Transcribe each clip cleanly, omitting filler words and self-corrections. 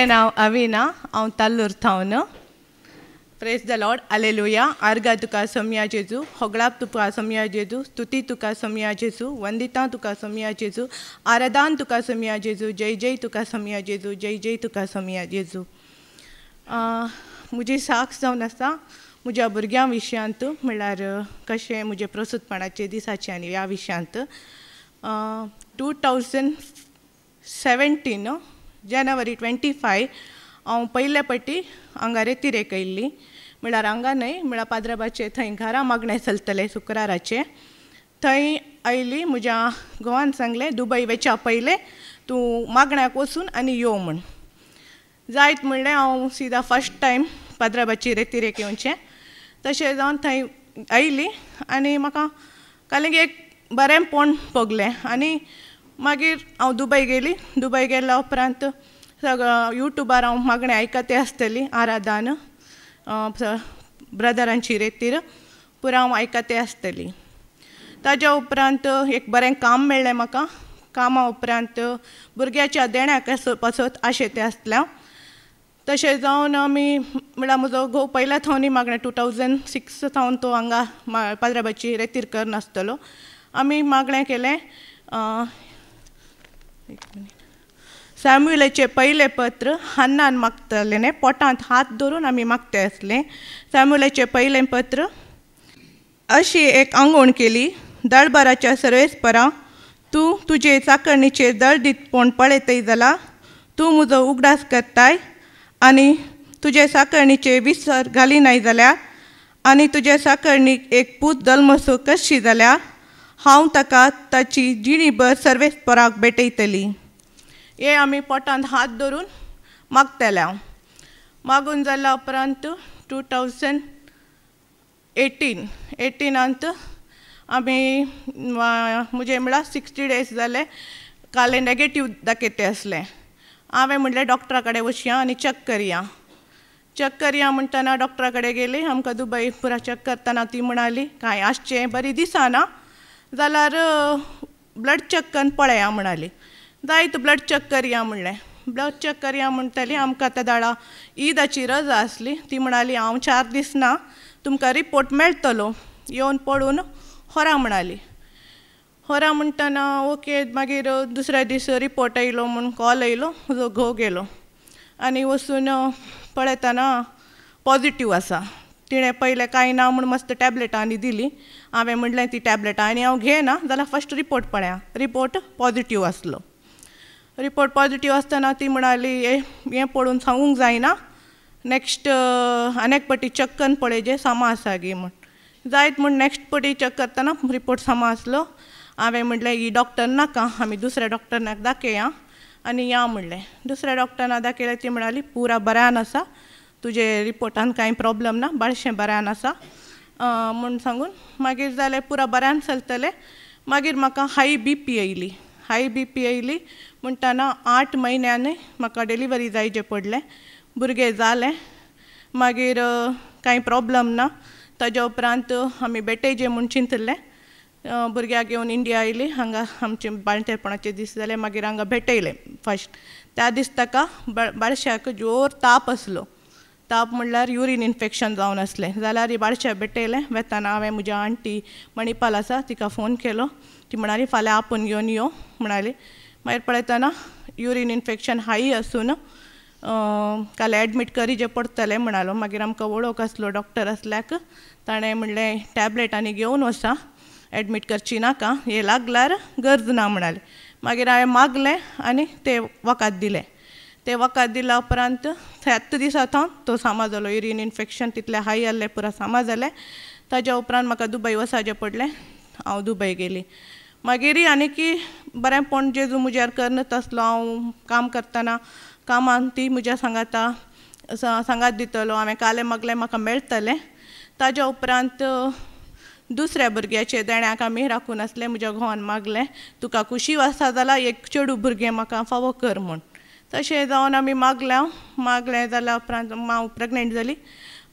म्हजें नांव अविना, हांव ताल्लूर थावन. Praise the lord, hallelujah. आर्गा तुका सोम्या जेजू, होगळाप तुका सोम्या जेजू, स्तुती तुका सोम्या जेजू, वंदिता तुका सोम्या जेजू, आराधन तुका सोम्या जेजू, जय जय तुका सोम्या जेजू, जय जय तुका सोम्या जेजू. म्हजी साक्ष जावन आसा म्हज्या भुरग्यां विशयांत, म्हणल्यार कशें म्हजे प्रसूतपणाचे दिसाचे आनी ह्या विशयांत. 2017 जानेवारी 25 हांव पयले पटी हांगा रेतीरेक येयल्ली. म्हळ्यार हांगा न्हय, म्हळ्यार पाद्रबाचे थंय घरा मागणे चलतले शुक्राराचे. थंय आयली, म्हज्या घोवान सांगलें दुबय वेच्या पयले तूं मागण्याक वचून आनी यो म्हूण. जायत म्हणलें हांव सिदा फर्स्ट टायम पाद्रबाची रेतीरेक येवचें. तशें जावन थंय आयली आनी म्हाका कालेंगे एक बरेंपण पगलें. आनी मागीर हांव दुबय गेली. दुबय गेल्या उपरांत युट्यूबार हांव मागणें आयकते आसतली, आराधन ब्रदरांची रेतीर पुरो हांव आयकते आसतली. ताज्या उपरांत एक बरें काम मेळ्ळें म्हाका. कामा उपरांत भुरग्याच्या देण्याक पासत आशेते आसलें. तशें जावन आमी म्हळ्यार म्हजो घोव पयल्या थावनी मागणें 2006 थावन तो हांगा पाद्रबाची रेतीर करनासतलो. आमी मागणें केलें सॅम्युएलाचें पयलें पत्र हन्नान मागतलें, पोटांत हात धरून आमी मागते आसलें. सॅम्युएलाचें पयलें पत्र. अशी एक आंगवण केली, दळबराच्या सर्वेस्परा, तूं तुजे चाकणीचेर दळ दितपण पळयतय जाल्यार तूं म्हजो उगडास करताय आनी तुजे साकणीचे विसर घालिनाय जाल्यार आनी तुजे साकणीक एक पूत जल्मसो करशी जाल्यार हांव ताका ताची जिणीभर सर्वेस्पराक भेटयतली. हे आमी पोटांत हात धरून मागतले. हांव मागून जाल्या उपरांत 2018 आमी म्हजें म्हळ्यार 60 days जाले, काले नॅगेटीव दाखयते आसलें. हांवें म्हणलें डॉक्टरा कडेन वचया आनी चॅक करया. चॅक करया म्हणटना डॉक्टरा कडेन गेली. आमकां दुबय पुरा चॅक करतना ती म्हणाली कांय आसचें बरी दिसना जाल्यार ब्लड चॅक करून पळया म्हणाली. जायत ब्लड चॅक करया म्हणलें. ब्लड चॅक करया म्हणटली. आमकां त्या दाडा ईदाची रजा आसली. ती म्हणाली हांव 4 दीस ना, तुमकां रिपोर्ट मेळटलो, येवन पळोवन व्हरा म्हणाली. व्हरा म्हणटना ओके. मागीर दुसऱ्या दीस रिपोर्ट येयलो म्हूण कॉल येयलो. म्हजो घोव गेलो आनी वचून पळयतना पॉजिटीव आसा. तिणें पयलें कांय ना म्हूण मस्त टॅबलेटांनी दिली. हांवें म्हणलें ती टॅबलेटां आनी हांव घेयना जाल्यार फस्ट रिपोर्ट पळया. रिपोर्ट पॉजिटीव आसलो. रिपोर्ट पॉजिटीव आसतना ती म्हणाली हें पळोवन सांगूंक जायना, नॅक्स्ट आनेक पाटी चॅक करून पळयजे सामा आसा गे म्हूण. जायत म्हूण नॅक्स्ट पाटी चॅक करतना रिपोर्ट सामा आसलो. हांवें म्हणलें ही डॉक्टर नाका, आमी दुसऱ्या डॉक्टराक दाखया आनी या म्हणलें. दुसऱ्या डॉक्टराक दाखयलें. ती म्हणाली पुरा बऱ्यान आसा, तुजे रिपोर्टान कांय प्रॉब्लम ना, बाळशें बऱ्यान आसा म्हूण सांगून मागीर जालें पुरा बऱ्यान चलतलें. मागीर म्हाका हाय BP येयली. हाय BP येयली म्हणटना 8 म्हयन्यांनी म्हाका डिलिव्हरी जायचें पडलें. भुरगें जालें. मागीर कांय प्रॉब्लम ना. ताज्या उपरांत आमी भेटयजें म्हूण चिंतलें. भुरग्याक घेवन इंडिया आयली. हांगा आमचे बाळंतेपणाचे दीस जाले. मागीर हांगा भेटयलें फस्ट. त्या दीस ताका बाळश्याक जोर ताप आसलो. ताप म्हणल्यार युरीन इन्फेक्शन जावन आसलें. जाल्यार ही बाळश्या भेटयलें. वेताना हांवें म्हज्या आंटी मणिपाल आसा तिका फोन केलो. ती म्हणाली फाल्यां आपूण घेवन यो म्हणाली. मागीर पळयतना युरीन इन्फेक्शन हाय आसून काल एडमीट करीचें पडटलें म्हणालो. मागीर आमकां वळख आसलो डॉक्टर आसल्याक. ताणें म्हणलें टॅबलेट आनी घेवन वचा, एडमीट करची नाका, हें लागल्यार गरज ना म्हणाली. मागीर हांवें मागलें आनी ते वखद दिलें. ते वखद दिल्या उपरांत 7 दिसा थावन तो सामा जालो. युरीन इन्फेक्शन तितलें हाय आसलें, पुरा सामा जालें. ताज्या उपरांत म्हाका दुबय वचचें पडलें. हांव दुबय गेली. मागीर आनी बरेंपण जेजू म्हज्यार करनत आसलो. हांव काम करतना कामान ती म्हज्या सांगात दितलो. हांवें कालें मागलें म्हाका मेळटलें. ताज्या उपरांत दुसऱ्या भुरग्याचे देण्याक आमी राखून आसलें. म्हज्या घोवान मागलें तुका खुशी आसा जाल्यार एक चेडूं भुरगें म्हाका फावो कर म्हूण. तशें जावन आमी मागलें जाल्या उपरांत हांव प्रेग्नंट जाली.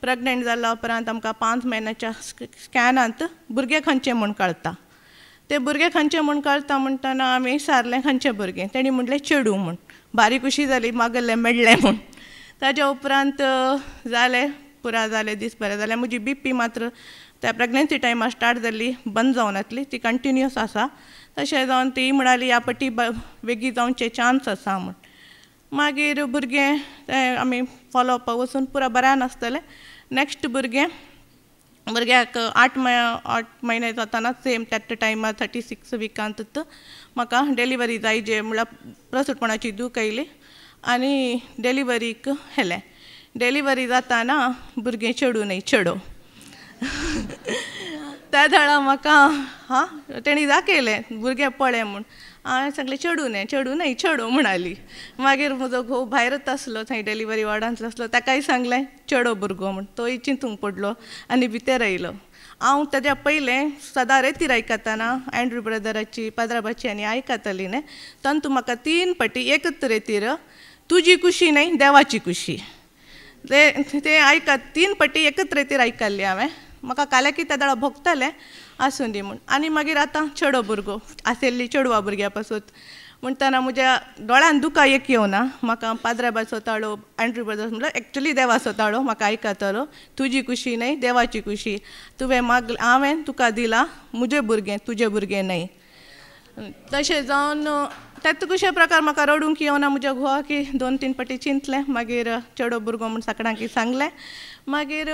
प्रेग्नंट जाल्या उपरांत आमकां 5 म्हयन्याच्या स्कॅनांत भुरगें खंयचें म्हूण कळटा. ते भुरगें खंयचें म्हूण कळटा म्हणटना आमी विचारलें खंयचें भुरगें. तेणी म्हणलें चेडूं म्हूण. भारी खुशी जाली मागल्लें मेळ्ळें म्हूण. ताज्या उपरांत जालें पुरा जालें दीस बरें जालें. म्हजी BP मात्र त्या प्रेग्नन्सी टायमार स्टार्ट जाल्ली बंद जावन येतली, ती कंटिन्युअस आसा. तशें जावन ती म्हणाली ह्या पाटी बेगी जावचे चान्स आसा म्हूण. मागीर भुरगें तें आमी फॉलोअपाक वचून पुरा बऱ्यान आसतलें. नेक्स्ट भुरग्याक 8 म्हयने जाताना सेम त्या टायमार 36 विकांत म्हाका डिलिव्हरी जायचे म्हळ्यार प्रसूतपणाची दूख आयली आनी डिलिव्हरीक हेलें. डिलिव्हरी जाताना भुरगें चेडूं न्हय चेडो. त्या धाडा म्हाका तेणी दाखयलें भुरगें पळय म्हूण. हांवें सांगलें चेडूं न्हय चेडो म्हणाली. मागीर म्हजो घोव भायरच आसलो, थंय डिलिव्हरी वॉर्डांत आसलो, ताकाय सांगलें चेडो भुरगो म्हूण. तोय चिंतूंक पडलो आनी भितर आयलो. हांव ताज्या पयलें सदां रेतीर आयकताना एंड्रू ब्रदराची पाद्राबाची आनी आयकताली न्हय, तातूंत म्हाका 3 फावटी एकच रेतीर तुजी खुशी न्हय देवाची खुशी ते आयकत 3 फावटी एकच रेतीर आयकल्ली हांवें. म्हाका काल्या की त्या दाडा भोगतालें आसूं दी म्हूण. आनी मागीर आतां चेडो भुरगो आशिल्ली चेडवा भुरग्या पासून म्हणटना म्हज्या दोळ्यान दुकां एक येवना. म्हाका पाद्राबाचो ताळो एंड्रू ब्रदर्स म्हणल्यार एक्चुली देवाचो ताळो म्हाका आयकतालो. तुजी खुशी न्हय देवाची खुशी, तुवें हांवें तुका दिलां म्हजें भुरगें तुजें भुरगें न्हय. तशें जावन त्यात कशे प्रकार म्हाका रडूंक येवना. म्हज्या घोवाक 2-3 फावटी चिंतलें, मागीर चेडो भुरगो म्हूण सगळ्यांक सांगलें. मागीर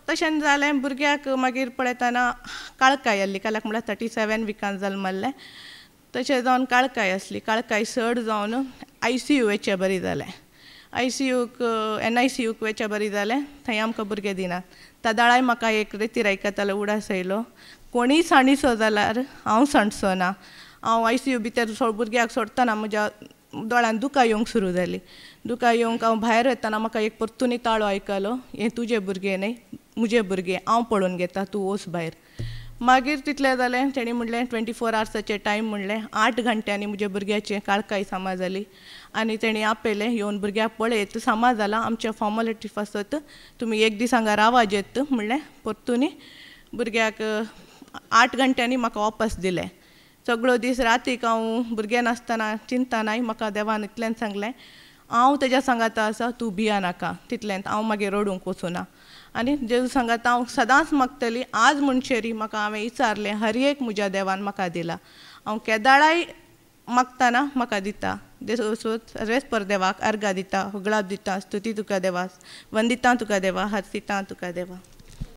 तशें जालें. भुरग्याक मागीर पळयतना काळकाय आसली, काल्याक म्हळ्यार 37 विकांत जल्मल्लें. तशें जावन काळकाय आसली, काळकाय चड जावन ICU वेचें बरी जालें. ICUक NICUक वेचें बरी जालें, थंय आमकां भुरगें दिनात. त्या दाळाय म्हाका एक रेतीर आयकतालो उडास आयलो, कोणीय साणीचो जाल्यार हांव सांडचो ना. हांव ICU भितर भुरग्याक सोडटना म्हज्या दोळ्यान दुकां येवंक सुरू जालीं. दुकां येवंक हांव भायर येतना म्हाका एक परतुनी ताळो आयकलो, हें तुजें भुरगें न्हय म्हजें भुरगें, हांव पळोवन घेता तूं वच भायर. मागीर तितलें जालें. तेणी म्हणलें 24 आवर्साचें टायम म्हणलें. 8 घंट्यांनी म्हज्या भुरग्याचें काळकाय फामाद जाली आनी तेणी आपयलें येवन भुरग्याक पळयत फामाद जालां, आमच्या फॉर्मेलिटी आसत, तुमी 1 दीस हांगा रावात येत म्हणलें. परतुनी भुरग्याक 8 घंट्यांनी म्हाका वापस दिलें. सगळो दीस रातीक हांव भुरगें नासतना चिंतनाय म्हाका देवान इतलें सांगलें, हांव तेज्या सांगाता आसा, तूं भिया नाका. तितलेंच हांव मागीर रडूंक वचूना. आनी जेजू सांगाता हांव सदांच मागतली. आज म्हणचेरी म्हाका हांवें विचारलें, हर एक म्हज्या देवान म्हाका दिला. हांव केदाळाय मागतना म्हाका दिता. रेस्पर देवाक अर्घा दिता, होगळाप दिता, स्तुती तुका देवा, वंदितां तुका देवा, हर्सितां तुका देवा.